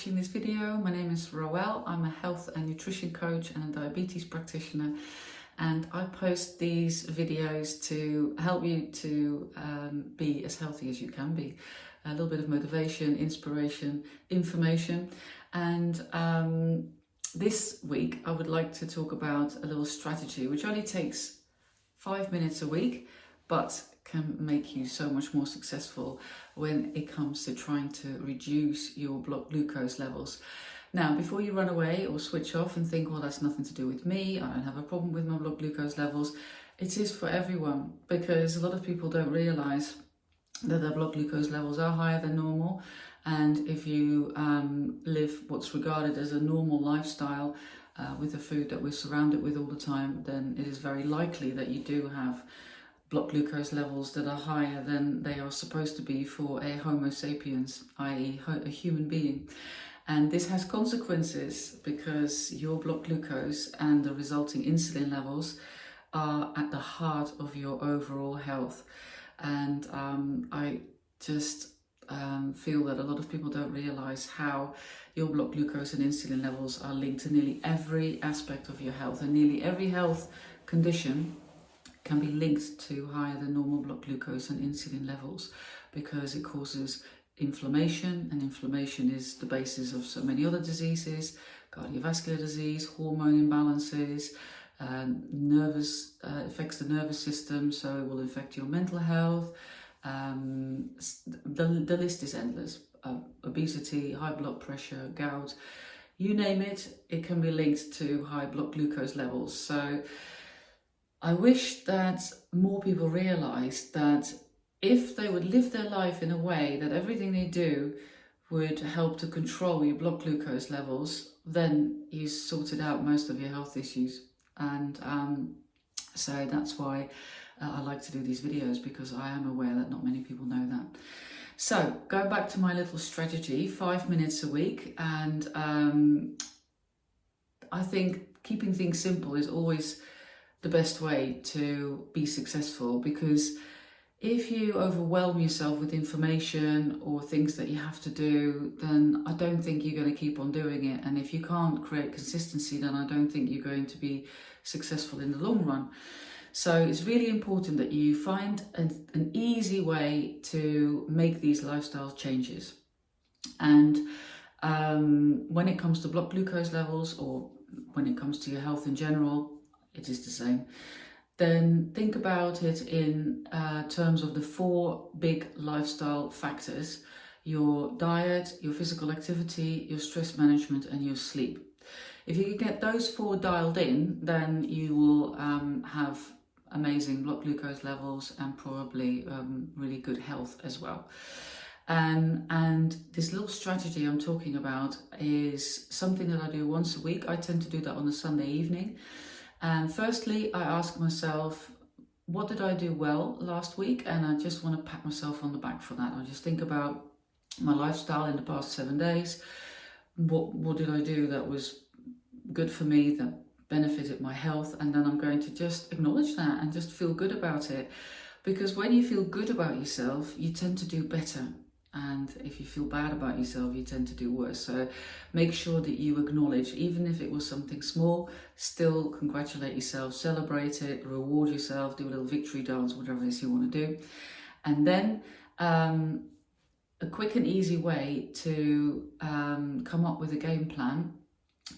watching this video. My name is Roelle. I'm a health and nutrition coach and a diabetes practitioner, and I post these videos to help you to be as healthy as you can be. A little bit of motivation, inspiration, information, and this week I would like to talk about a little strategy which only takes 5 minutes a week, but can make you so much more successful when it comes to trying to reduce your blood glucose levels. Now, before you run away or switch off and think, well, that's nothing to do with me, I don't have a problem with my blood glucose levels, it is for everyone, because a lot of people don't realize that their blood glucose levels are higher than normal. And if you live what's regarded as a normal lifestyle with the food that we're surrounded with all the time, then it is very likely that you do have blood glucose levels that are higher than they are supposed to be for a Homo sapiens, i.e. a human being. And this has consequences because your blood glucose and the resulting insulin levels are at the heart of your overall health. And I just feel that a lot of people don't realize how your blood glucose and insulin levels are linked to nearly every aspect of your health, and nearly every health condition can be linked to higher than normal blood glucose and insulin levels, because it causes inflammation, and inflammation is the basis of so many other diseases: cardiovascular disease, hormone imbalances, affects the nervous system, so it will affect your mental health. The list is endless. Obesity, high blood pressure, gout, you name it, it can be linked to high blood glucose levels. So I wish that more people realized that if they would live their life in a way that everything they do would help to control your blood glucose levels, then you sorted out most of your health issues. And so that's why I like to do these videos, because I am aware that not many people know that. So go back to my little strategy, 5 minutes a week. And I think keeping things simple is always the best way to be successful, because if you overwhelm yourself with information or things that you have to do, then I don't think you're going to keep on doing it. And if you can't create consistency, then I don't think you're going to be successful in the long run. So it's really important that you find an easy way to make these lifestyle changes. And when it comes to blood glucose levels, or when it comes to your health in general, it is the same. Then think about it in terms of the 4 big lifestyle factors: your diet, your physical activity, your stress management, and your sleep. If you can get those 4 dialed in, then you will have amazing blood glucose levels and probably really good health as well. And this little strategy I'm talking about is something that I do once a week. I tend to do that on a Sunday evening. And firstly, I ask myself, what did I do well last week? And I just want to pat myself on the back for that. I just think about my lifestyle in the past 7 days. What did I do that was good for me, that benefited my health? And then I'm going to just acknowledge that and just feel good about it. Because when you feel good about yourself, you tend to do better. And if you feel bad about yourself, you tend to do worse. So make sure that you acknowledge, even if it was something small, still congratulate yourself, celebrate it, reward yourself, do a little victory dance, whatever it is you want to do. And then a quick and easy way to come up with a game plan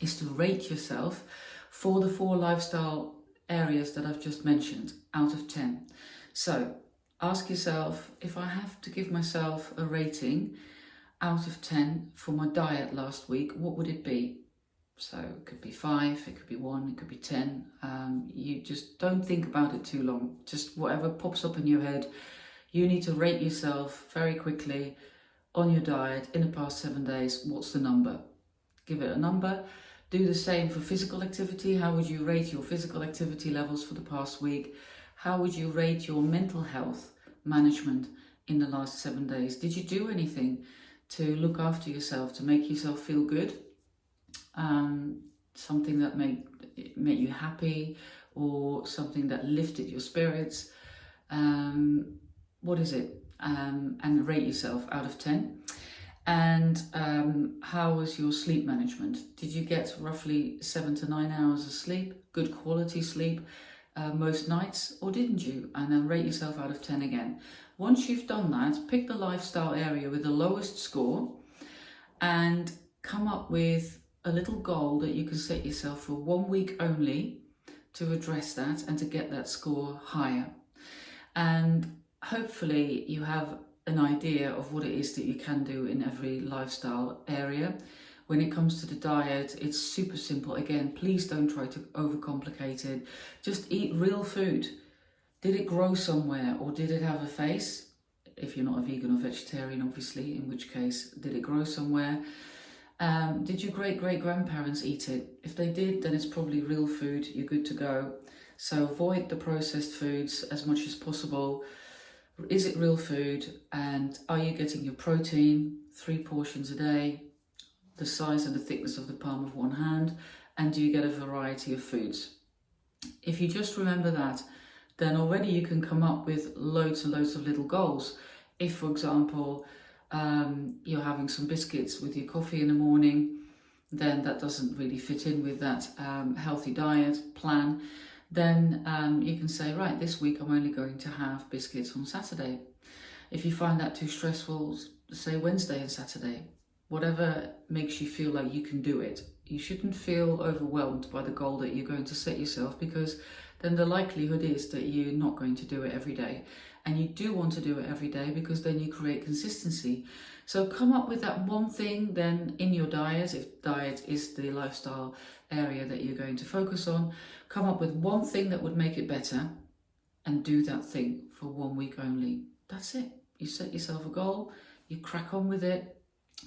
is to rate yourself for the 4 lifestyle areas that I've just mentioned out of 10. So ask yourself, if I have to give myself a rating out of 10 for my diet last week, what would it be? So it could be 5, it could be 1, it could be 10. You just don't think about it too long. Just whatever pops up in your head, you need to rate yourself very quickly on your diet in the past 7 days. What's the number? Give it a number. Do the same for physical activity. How would you rate your physical activity levels for the past week? How would you rate your mental health management in the last 7 days? Did you do anything to look after yourself, to make yourself feel good? Something that made you happy, or something that lifted your spirits? What is it? And rate yourself out of 10. And how was your sleep management? Did you get roughly 7 to 9 hours of sleep, good quality sleep most nights, or didn't you? And then rate yourself out of 10 again. Once you've done that, pick the lifestyle area with the lowest score and come up with a little goal that you can set yourself for 1 week only to address that and to get that score higher. And hopefully you have an idea of what it is that you can do in every lifestyle area. When it comes to the diet, it's super simple. Again, please don't try to overcomplicate it. Just eat real food. Did it grow somewhere, or did it have a face? If you're not a vegan or vegetarian, obviously, in which case, did it grow somewhere? Did your great-great-grandparents eat it? If they did, then it's probably real food. You're good to go. So avoid the processed foods as much as possible. Is it real food? And are you getting your protein, 3 portions a day, the size and the thickness of the palm of one hand? And do you get a variety of foods? If you just remember that, then already you can come up with loads and loads of little goals. If, for example, you're having some biscuits with your coffee in the morning, then that doesn't really fit in with that healthy diet plan. Then you can say, right, this week I'm only going to have biscuits on Saturday. If you find that too stressful, say Wednesday and Saturday. Whatever makes you feel like you can do it. You shouldn't feel overwhelmed by the goal that you're going to set yourself, because then the likelihood is that you're not going to do it every day. And you do want to do it every day because then you create consistency. So come up with that one thing then in your diet, if diet is the lifestyle area that you're going to focus on, come up with one thing that would make it better and do that thing for 1 week only. That's it. You set yourself a goal, you crack on with it.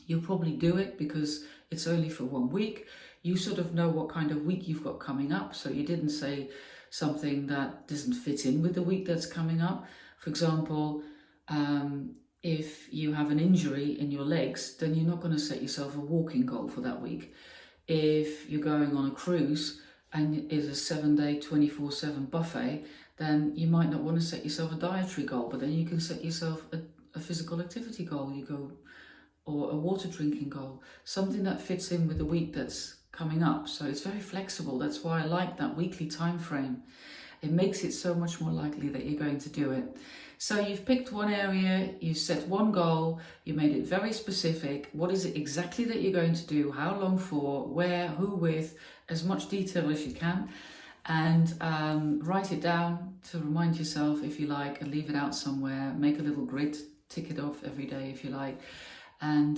You'll probably do it because it's only for 1 week. You sort of know what kind of week you've got coming up. So you didn't say something that doesn't fit in with the week that's coming up. For example, if you have an injury in your legs, then you're not going to set yourself a walking goal for that week. If you're going on a cruise and it's a 7-day, 24/7 buffet, then you might not want to set yourself a dietary goal, but then you can set yourself a physical activity goal. Or a water drinking goal, something that fits in with the week that's coming up. So it's very flexible. That's why I like that weekly time frame. It makes it so much more likely that you're going to do it. So you've picked one area, you set one goal, you made it very specific. What is it exactly that you're going to do? How long for? Where? Who with? As much detail as you can. And write it down to remind yourself if you like, and leave it out somewhere. Make a little grid, tick it off every day if you like. And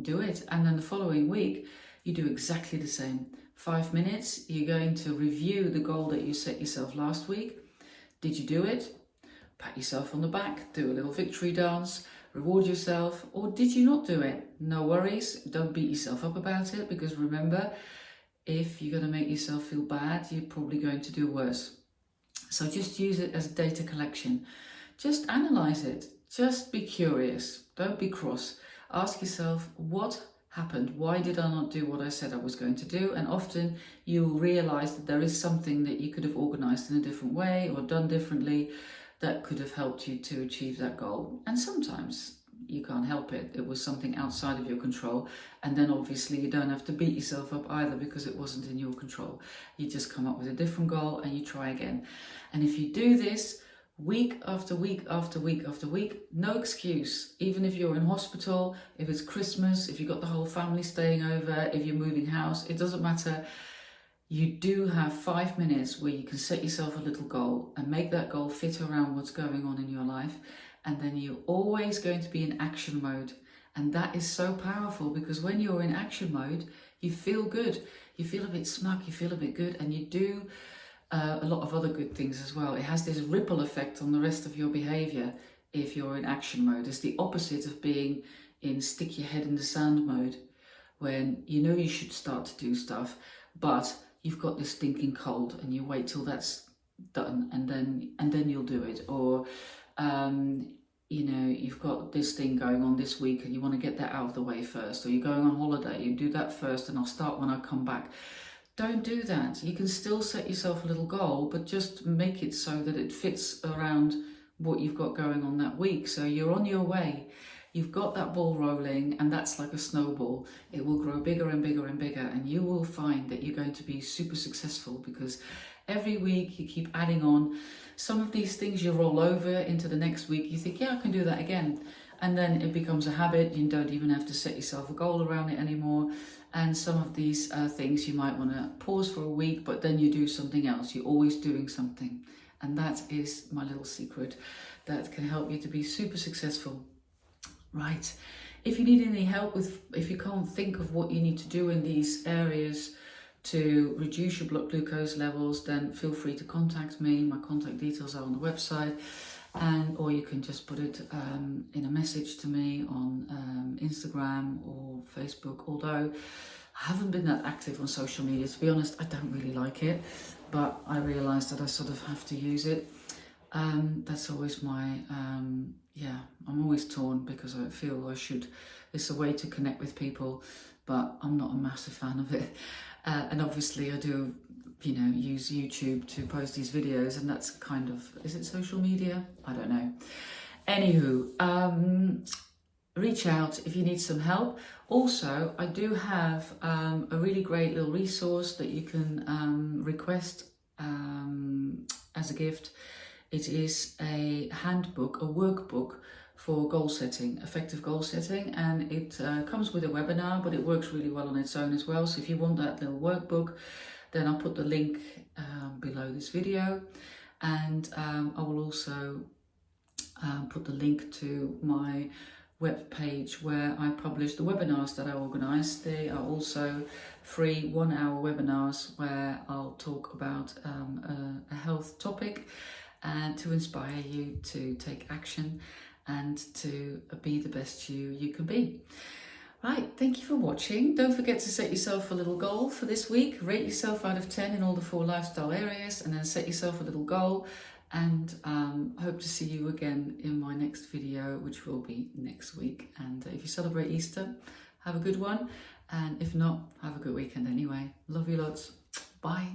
do it. And then the following week, you do exactly the same. 5 minutes, you're going to review the goal that you set yourself last week. Did you do it? Pat yourself on the back, do a little victory dance, reward yourself. Or did you not do it? No worries, don't beat yourself up about it, because remember, if you're going to make yourself feel bad, you're probably going to do worse. So just use it as data collection. Just analyze it. Just be curious. Don't be cross. Ask yourself, what happened? Why did I not do what I said I was going to do? And often you'll realize that there is something that you could have organized in a different way or done differently that could have helped you to achieve that goal. And sometimes you can't help it. It was something outside of your control. And then obviously you don't have to beat yourself up either because it wasn't in your control. You just come up with a different goal and you try again. And if you do this week after week after week after week, no excuse. Even if you're in hospital, if it's Christmas, if you've got the whole family staying over, if you're moving house, it doesn't matter. You do have 5 minutes where you can set yourself a little goal and make that goal fit around what's going on in your life. And then you're always going to be in action mode. And that is so powerful, because when you're in action mode, you feel good. You feel a bit smug, you feel a bit good, and you do a lot of other good things as well. It has this ripple effect on the rest of your behavior if you're in action mode. It's the opposite of being in stick your head in the sand mode, when you know you should start to do stuff, but you've got this stinking cold and you wait till that's done and then you'll do it. Or you know, you've got this thing going on this week and you want to get that out of the way first, or you're going on holiday, you do that first and I'll start when I come back. Don't do that. You can still set yourself a little goal, but just make it so that it fits around what you've got going on that week. So you're on your way. you've got that ball rolling, and that's like a snowball. It will grow bigger and bigger and bigger, and you will find that you're going to be super successful, because every week you keep adding on some of these things. You roll over into the next week, you think, yeah, I can do that again. And then it becomes a habit. You don't even have to set yourself a goal around it anymore. And some of these things you might want to pause for a week, but then you do something else. You're always doing something. And that is my little secret that can help you to be super successful. Right. If you need any help with, if you can't think of what you need to do in these areas to reduce your blood glucose levels, then feel free to contact me. My contact details are on the website. Or you can just put it in a message to me on Instagram or Facebook, although I haven't been that active on social media. To be honest, I don't really like it, but I realise that I sort of have to use it. That's always my, I'm always torn, because I feel I should. It's a way to connect with people, but I'm not a massive fan of it. And obviously I do, use YouTube to post these videos, and that's kind of, is it social media? I don't know. Anywho, reach out if you need some help. Also, I do have a really great little resource that you can request as a gift. It is a handbook, a workbook for goal setting, effective goal setting, and it comes with a webinar, but it works really well on its own as well. So if you want that little workbook, then I'll put the link below this video, and I will also put the link to my web page where I publish the webinars that I organise. They are also free 1-hour webinars where I'll talk about a health topic, and to inspire you to take action and to be the best you can be. Right, thank you for watching. Don't forget to set yourself a little goal for this week. Rate yourself out of 10 in all the 4 lifestyle areas, and then set yourself a little goal. And hope to see you again in my next video, which will be next week. And if you celebrate Easter, have a good one. And if not, have a good weekend anyway. Love you lots. Bye.